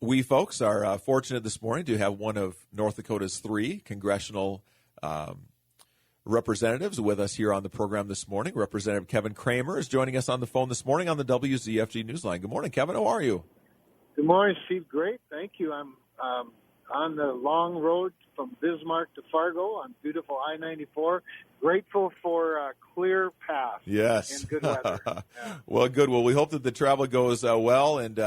We folks are fortunate this morning to have one of North Dakota's three congressional representatives with us here on the program this morning. Representative Kevin Cramer is joining us on the phone this morning on the WZFG Newsline. Good morning, Kevin. How are you? Good morning, Steve. Great. Thank you. I'm on the long road from Bismarck to Fargo on beautiful I-94. Grateful for a clear path. Yes. And good weather. Yeah. Well, good. Well, we hope that the travel goes well, and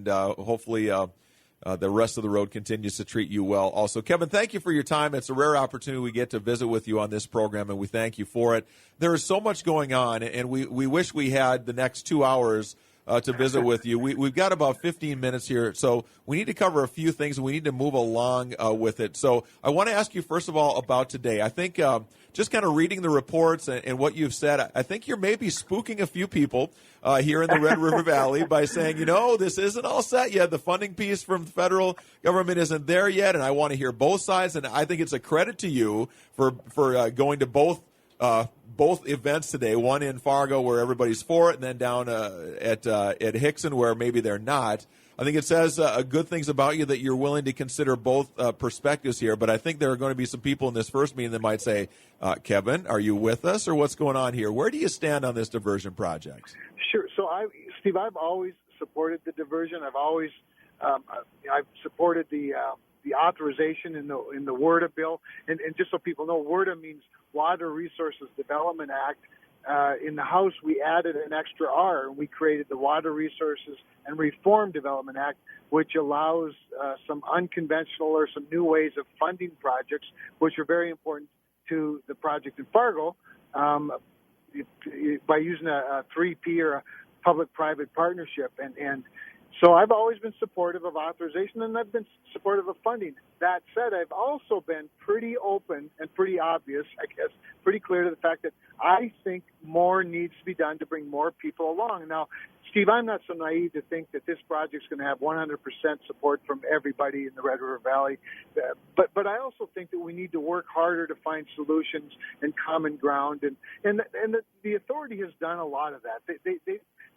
hopefully the rest of the road continues to treat you well. Also, Kevin, thank you for your time. It's a rare opportunity we get to visit with you on this program, and we thank you for it. There is so much going on, and we wish we had the next 2 hours to visit with you. We've got about 15 minutes here, so we need to cover a few things, and we need to move along with it. So I want to ask you, first of all, about today. I think just kind of reading the reports and what you've said, I think you're maybe spooking a few people here in the Red River Valley by saying, this isn't all set yet. The funding piece from the federal government isn't there yet, and I want to hear both sides, and I think it's a credit to you for going to both events today, one in Fargo where everybody's for it, and then down at Hickson where maybe they're not. I think it says good things about you that you're willing to consider both perspectives here, but I think there are going to be some people in this first meeting that might say, Kevin, are you with us, or what's going on here? Where do you stand on this diversion project? Sure. So, Steve, I've always supported the diversion. I've always I've supported the authorization in the WRDA bill. And just so people know, WRDA means Water Resources Development Act. In the House, we added an extra R, and we created the Water Resources and Reform Development Act, which allows some unconventional or some new ways of funding projects, which are very important to the project in Fargo, by using a 3P or a public-private partnership. And so I've always been supportive of authorization, and I've been supportive of funding. That said, I've also been pretty open and pretty obvious, I guess, pretty clear to the fact that I think more needs to be done to bring more people along. Now, Steve, I'm not so naive to think that this project's going to have 100% support from everybody in the Red River Valley. But I also think that we need to work harder to find solutions and common ground. And the authority has done a lot of that.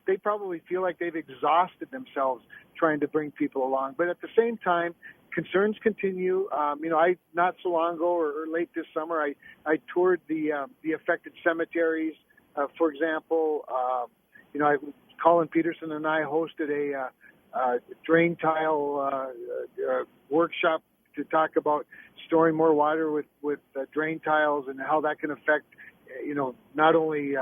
They probably feel like they've exhausted themselves trying to bring people along. But at the same time, concerns continue. I not so long ago or late this summer, I toured the affected cemeteries. For example, Colin Peterson and I hosted a drain tile workshop to talk about storing more water with drain tiles and how that can affect, not only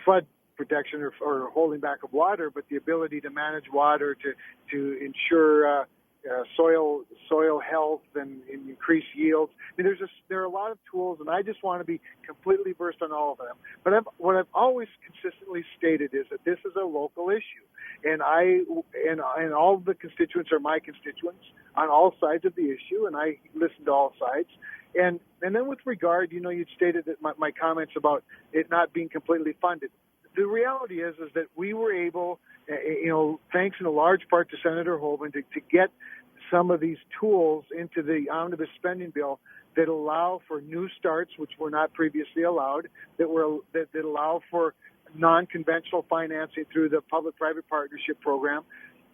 flood protection or holding back of water, but the ability to manage water to ensure soil health and increase yields. I mean, there are a lot of tools, and I just want to be completely versed on all of them. But what I've always consistently stated is that this is a local issue, and all of the constituents are my constituents on all sides of the issue, and I listen to all sides. And then with regard, you'd stated that my comments about it not being completely funded. The reality is that we were able, thanks in a large part to Senator Hoban, to get some of these tools into the omnibus spending bill that allow for new starts, which were not previously allowed, that allow for non-conventional financing through the public-private partnership program.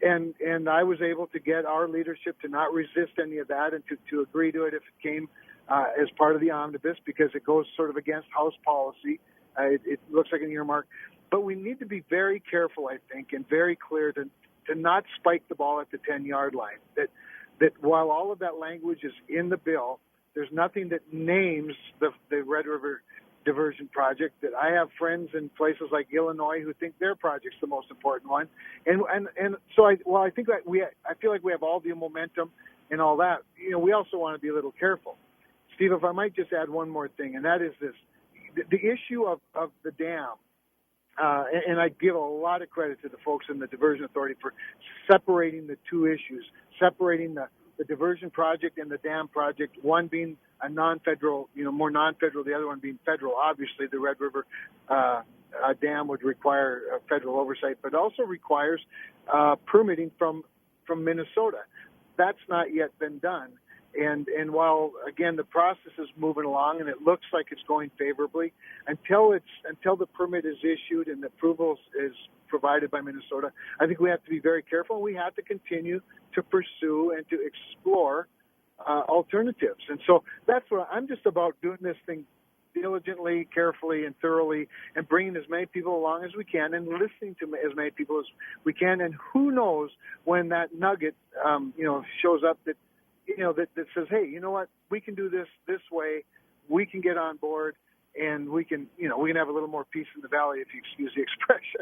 And I was able to get our leadership to not resist any of that and to agree to it if it came as part of the omnibus, because it goes sort of against House policy. It looks like an earmark. But we need to be very careful, I think, and very clear to not spike the ball at the 10-yard line. That while all of that language is in the bill, there's nothing that names the Red River Diversion Project. That I have friends in places like Illinois who think their project's the most important one. And so I think that I feel like we have all the momentum and all that. We also want to be a little careful. Steve, if I might just add one more thing, and that is this. The issue of the dam, and I give a lot of credit to the folks in the Diversion Authority for separating the two issues, separating the diversion project and the dam project, one being a non-federal, more non-federal, the other one being federal. Obviously, the Red River dam would require federal oversight, but also requires permitting from Minnesota. That's not yet been done. And while, again, the process is moving along and it looks like it's going favorably, until the permit is issued and the approval is provided by Minnesota. I think we have to be very careful, and we have to continue to pursue and to explore alternatives. And so that's what I'm just about, doing this thing diligently, carefully, and thoroughly, and bringing as many people along as we can, and listening to as many people as we can. And who knows when that nugget, shows up that says, hey, you know what, we can do this way, we can get on board, and we can have a little more peace in the valley, if you excuse the expression.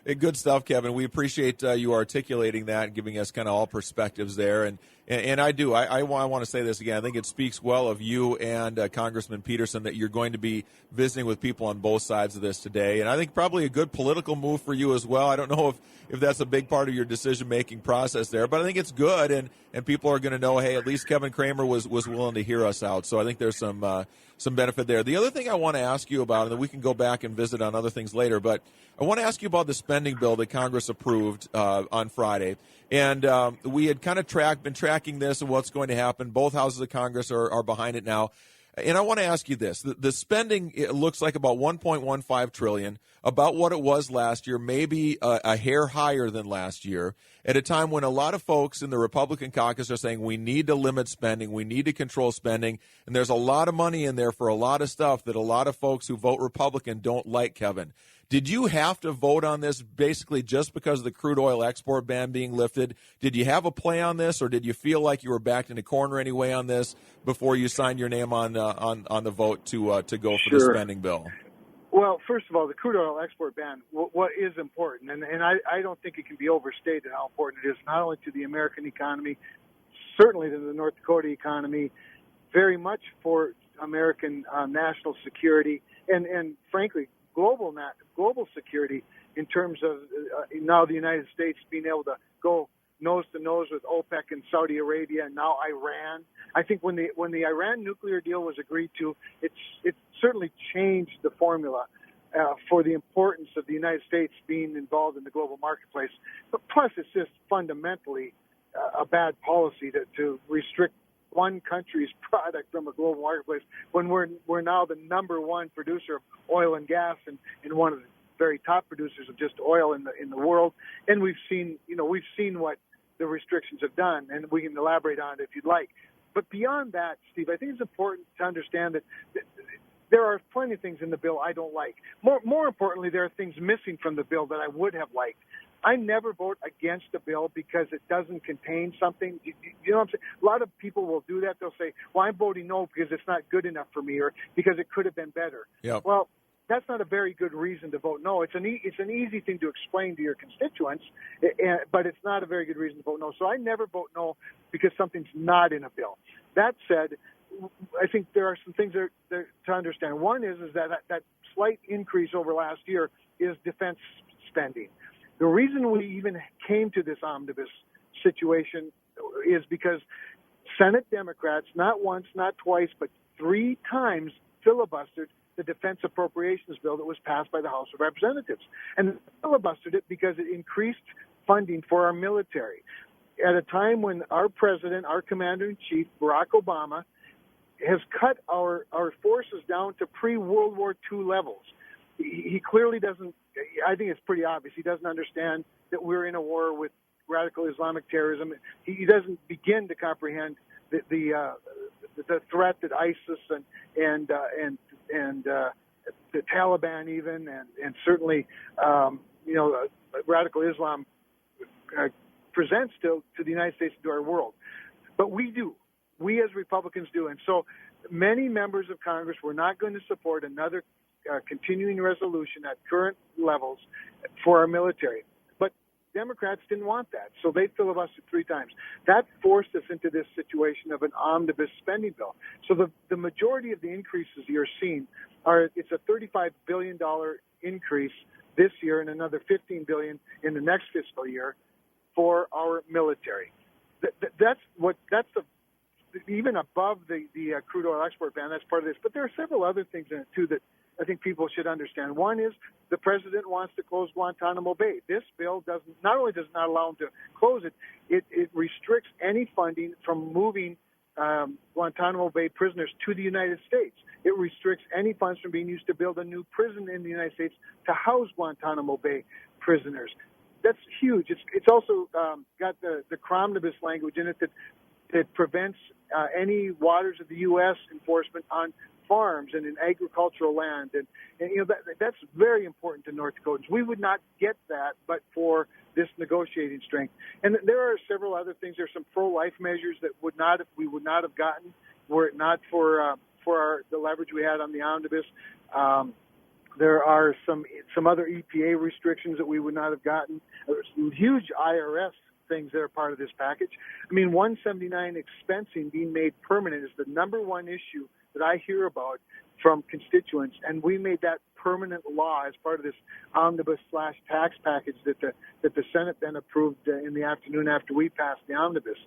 Hey, good stuff, Kevin. We appreciate you articulating that and giving us kind of all perspectives there. And I do. I want to say this again. I think it speaks well of you and Congressman Peterson that you're going to be visiting with people on both sides of this today. And I think probably a good political move for you as well. I don't know if that's a big part of your decision-making process there, but I think it's good. And people are going to know, hey, at least Kevin Cramer was willing to hear us out. So I think there's some benefit there. The other thing I want to ask you about, and then we can go back and visit on other things later, but I want to ask you about the spending bill that Congress approved on Friday. And we had kind of been tracking this and what's going to happen. Both houses of Congress are behind it now. And I want to ask you this. The spending, it looks like about $1.15 trillion, about what it was last year, maybe a hair higher than last year, at a time when a lot of folks in the Republican caucus are saying we need to limit spending, we need to control spending, and there's a lot of money in there for a lot of stuff that a lot of folks who vote Republican don't like, Kevin. Did you have to vote on this basically just because of the crude oil export ban being lifted? Did you have a play on this, or did you feel like you were backed in a corner anyway on this before you signed your name on the vote to go for the spending bill? Well, first of all, the crude oil export ban, what is important, and I don't think it can be overstated how important it is, not only to the American economy, certainly to the North Dakota economy, very much for American national security, and frankly, global security in terms of now the United States being able to go nose to nose with OPEC and Saudi Arabia and now Iran. I think when the Iran nuclear deal was agreed to, it certainly changed the formula for the importance of the United States being involved in the global marketplace. But plus, it's just fundamentally a bad policy to restrict one country's product from a global marketplace when we're now the number one producer of oil and gas and one of the very top producers of just oil in the world. And we've seen what the restrictions have done, and we can elaborate on it if you'd like. But beyond that, Steve, I think it's important to understand that there are plenty of things in the bill I don't like. More importantly, there are things missing from the bill that I would have liked. I never vote against a bill because it doesn't contain something. You know what I'm saying? A lot of people will do that. They'll say, well, I'm voting no because it's not good enough for me or because it could have been better. Yep. Well, that's not a very good reason to vote no. It's an easy thing to explain to your constituents, but it's not a very good reason to vote no. So I never vote no because something's not in a bill. That said, I think there are some things there to understand. One is that slight increase over last year is defense spending. The reason we even came to this omnibus situation is because Senate Democrats, not once, not twice, but 3 times filibustered the defense appropriations bill that was passed by the House of Representatives. And filibustered it because it increased funding for our military at a time when our president, our commander-in-chief, Barack Obama, has cut our forces down to pre-World War II levels. He clearly doesn't, I think it's pretty obvious, he doesn't understand that we're in a war with radical Islamic terrorism. He doesn't begin to comprehend the threat that ISIS and the Taliban even, and certainly, radical Islam presents to the United States and to our world. But we as Republicans do. And so many members of Congress were not going to support another continuing resolution at current levels for our military. But Democrats didn't want that, so they filibustered 3 times. That forced us into this situation of an omnibus spending bill. So the majority of the increases you're seeing it's a $35 billion increase this year and another $15 billion in the next fiscal year for our military. That's even above the crude oil export ban. That's part of this. But there are several other things in it too that I think people should understand. One is the president wants to close Guantanamo Bay. This bill not only does not allow him to close it, it restricts any funding from moving Guantanamo Bay prisoners to the United States. It restricts any funds from being used to build a new prison in the United States to house Guantanamo Bay prisoners. That's huge. It's also got the Cramer language in it that prevents any waters of the U.S. enforcement on farms and in agricultural land, and that's very important to North Dakotans. We would not get that but for this negotiating strength. And there are several other things. There's some pro-life measures that we would not have gotten were it not for the leverage we had on the omnibus. There are some other EPA restrictions that we would not have gotten. There's some huge IRS things that are part of this package. I mean, 179 expensing being made permanent is the number one issue that I hear about from constituents, and we made that permanent law as part of this omnibus/tax package that the Senate then approved in the afternoon after we passed the omnibus.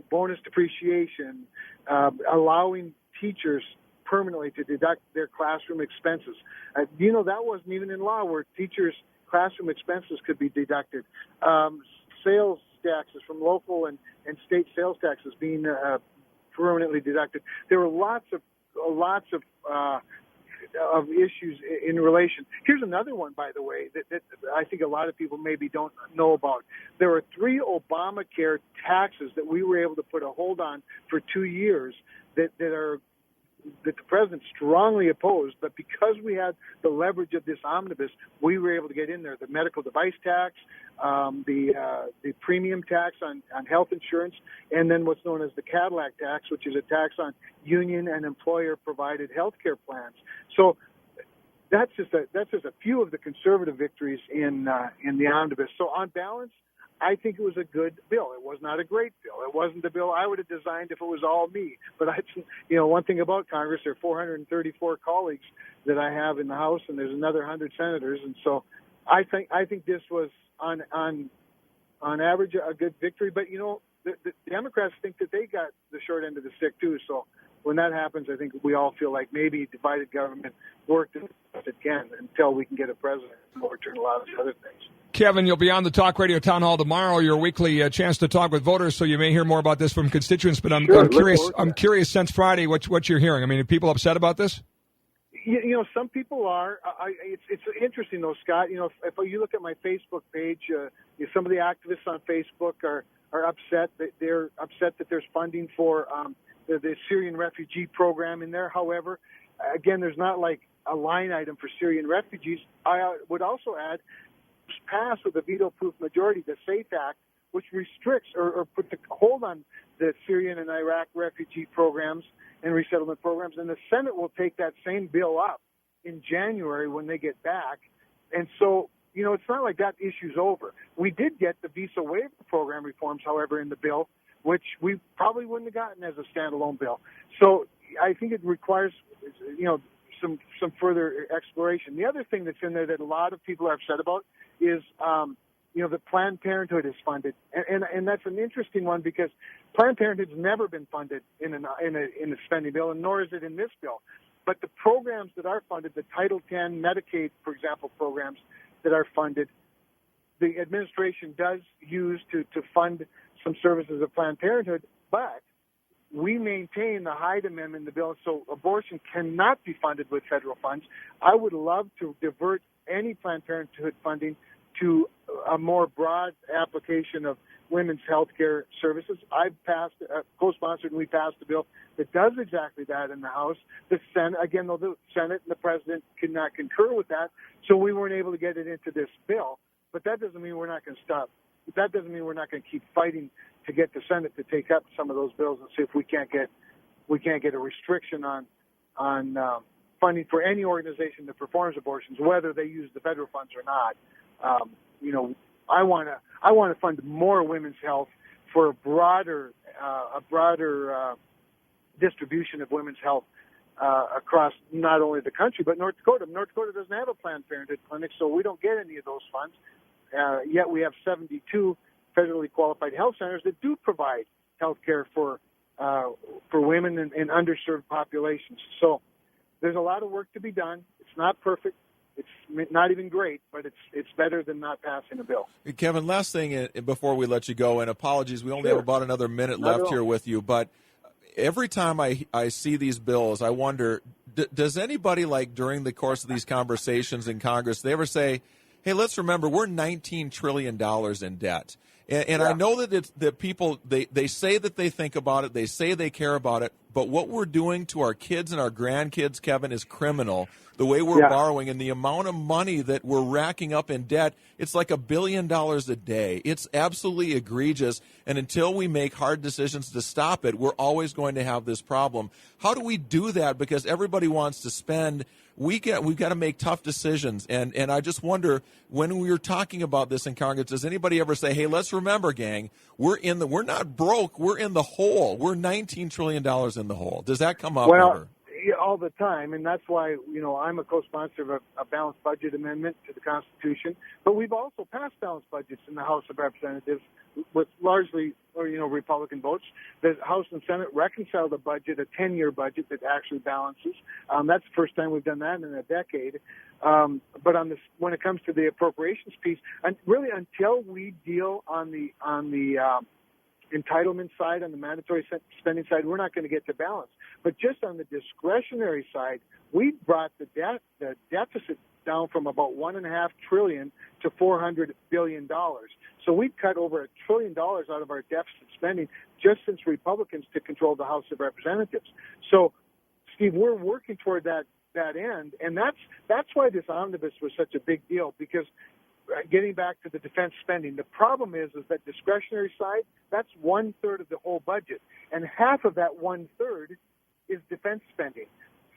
Bonus depreciation, allowing teachers permanently to deduct their classroom expenses. That wasn't even in law where teachers' classroom expenses could be deducted. Sales taxes from local and state sales taxes being permanently deducted. There were lots of issues in relation. Here's another one, by the way, that I think a lot of people maybe don't know about. There were 3 Obamacare taxes that we were able to put a hold on for 2 years that the president strongly opposed, but because we had the leverage of this omnibus, we were able to get in there. The medical device tax, the premium tax on health insurance, and then what's known as the Cadillac tax, which is a tax on union and employer-provided health care plans. So that's just a few of the conservative victories in the omnibus. So on balance, I think it was a good bill. It was not a great bill. It wasn't the bill I would have designed if it was all me. But one thing about Congress, there are 434 colleagues that I have in the House, and there's another 100 senators, and so I think this was on average a good victory. But the Democrats think that they got the short end of the stick too. So when that happens, I think we all feel like maybe divided government worked as it can until we can get a president who will overturn a lot of the other things. Kevin, you'll be on the Talk Radio Town Hall tomorrow, your weekly chance to talk with voters, so you may hear more about this from constituents. But I'm curious. I'm curious since Friday what you're hearing. I mean, are people upset about this? Some people are. It's interesting though, Scott. If you look at my Facebook page, some of the activists on Facebook are upset that they're upset that there's funding for the Syrian refugee program in there. However, again, there's not like a line item for Syrian refugees. I would also add, passed with a veto-proof majority, the SAFE Act, which restricts or puts a hold on the Syrian and Iraq refugee programs and resettlement programs. And the Senate will take that same bill up in January when they get back. And so, it's not like that issue's over. We did get the visa waiver program reforms, however, in the bill, which we probably wouldn't have gotten as a standalone bill. So I think it requires, some further exploration. The other thing that's in there that a lot of people are upset about is, that Planned Parenthood is funded, and that's an interesting one because Planned Parenthood's never been funded in a spending bill, and nor is it in this bill. But the programs that are funded, the Title X Medicaid, for example, programs that are funded, the administration does use to fund some services of Planned Parenthood, but we maintain the Hyde Amendment in the bill, so abortion cannot be funded with federal funds. I would love to divert any Planned Parenthood funding to a more broad application of women's health care services. I've co-sponsored, and we passed a bill that does exactly that in the House. The Senate, again, though, the Senate and the President could not concur with that, so we weren't able to get it into this bill. But that doesn't mean we're not going to stop. That doesn't mean we're not going to keep fighting to get the Senate to take up some of those bills and see if we can't get a restriction on funding for any organization that performs abortions, whether they use the federal funds or not. I want to fund more women's health for a broader distribution of women's health across not only the country but North Dakota. North Dakota doesn't have a Planned Parenthood clinic, so we don't get any of those funds. Yet we have 72 federally qualified health centers that do provide health care for women in underserved populations. So there's a lot of work to be done. It's not perfect. It's not even great, but it's better than not passing a bill. Kevin, last thing before we let you go, and apologies, we only have about another minute left here with you, but every time I see these bills, I wonder, does anybody, like during the course of these conversations in Congress, they ever say, hey, let's remember we're $19 trillion in debt? And I know that people, they say that they think about it, they say they care about it, but what we're doing to our kids and our grandkids, Kevin, is criminal. The way we're borrowing and the amount of money that we're racking up in debt, it's like $1 billion a day. It's absolutely egregious. And until we make hard decisions to stop it, we're always going to have this problem. How do we do that? Because everybody wants to spend. We've got to make tough decisions. And I just wonder, when we were talking about this in Congress, does anybody ever say, hey, let's remember, gang, we're not broke, we're in the hole. We're $19 trillion in the hole. Does that come up ever? All the time, and that's why, I'm a co-sponsor of a balanced budget amendment to the Constitution, but we've also passed balanced budgets in the House of Representatives with largely, Republican votes. The House and Senate reconciled a budget, a 10-year budget that actually balances. That's the first time we've done that in a decade. But when it comes to the appropriations piece, and really until we deal on the entitlement side, on the mandatory spending side, we're not going to get to balance. But just on the discretionary side, we brought the deficit down from about $1.5 trillion to $400 billion. So we've cut over $1 trillion out of our deficit spending just since Republicans took control of the House of Representatives. So, Steve, we're working toward that end, and that's why this omnibus was such a big deal, because getting back to the defense spending, the problem is that discretionary side, that's 1/3 of the whole budget, and half of that 1/3 is defense spending.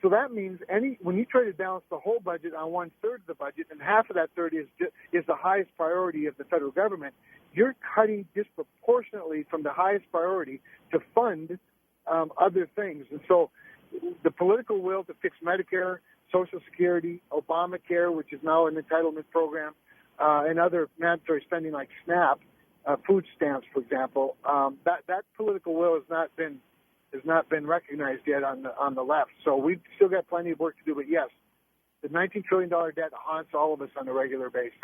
So that means when you try to balance the whole budget on 1/3 of the budget, and half of that third is the highest priority of the federal government, you're cutting disproportionately from the highest priority to fund other things. And so the political will to fix Medicare, Social Security, Obamacare, which is now an entitlement program, and other mandatory spending like SNAP, food stamps, for example, that political will has not been recognized yet on the left. So we've still got plenty of work to do. But yes, the $19 trillion debt haunts all of us on a regular basis.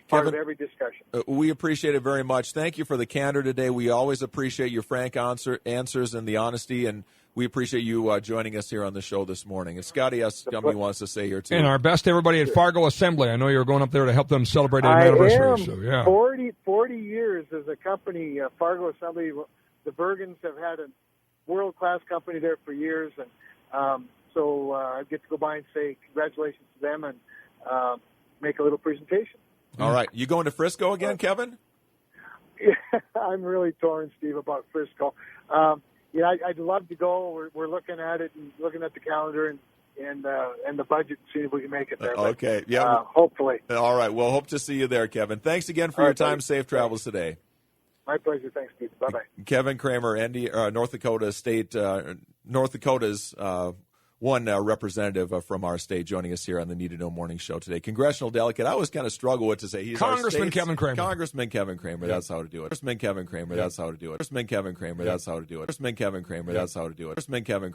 Part Kevin, of every discussion. We appreciate it very much. Thank you for the candor today. We always appreciate your frank answers and the honesty, and we appreciate you joining us here on the show this morning. And Scotty S. Gumby wants to say here, too. And our best to everybody at Fargo Assembly. I know you're going up there to help them celebrate an anniversary. So, yeah. 40 years as a company, Fargo Assembly. The Bergens have had a world-class company there for years, and so I get to go by and say congratulations to them and make a little presentation. All right. You going to Frisco again, Kevin? Yeah, I'm really torn, Steve, about Frisco. I'd love to go. We're looking at it and looking at the calendar and the budget, and seeing if we can make it there. Okay. Yeah. Hopefully. All right. Well, hope to see you there, Kevin. Thanks again for your time. Buddy. Safe travels today. My pleasure. Thanks, Steve. Bye-bye. Kevin Cramer, North Dakota State, North Dakota's one representative from our state, joining us here on the Need to Know Morning Show today. Congressional delegate. I always kind of struggle with to say he's Congressman Kevin Cramer. Congressman Kevin Cramer. That's how to do it. Congressman Kevin Cramer. That's how to do it. Congressman Kevin Cramer. That's how to do it. Congressman Kevin Cramer. That's how to do it. Congressman Kevin Cramer.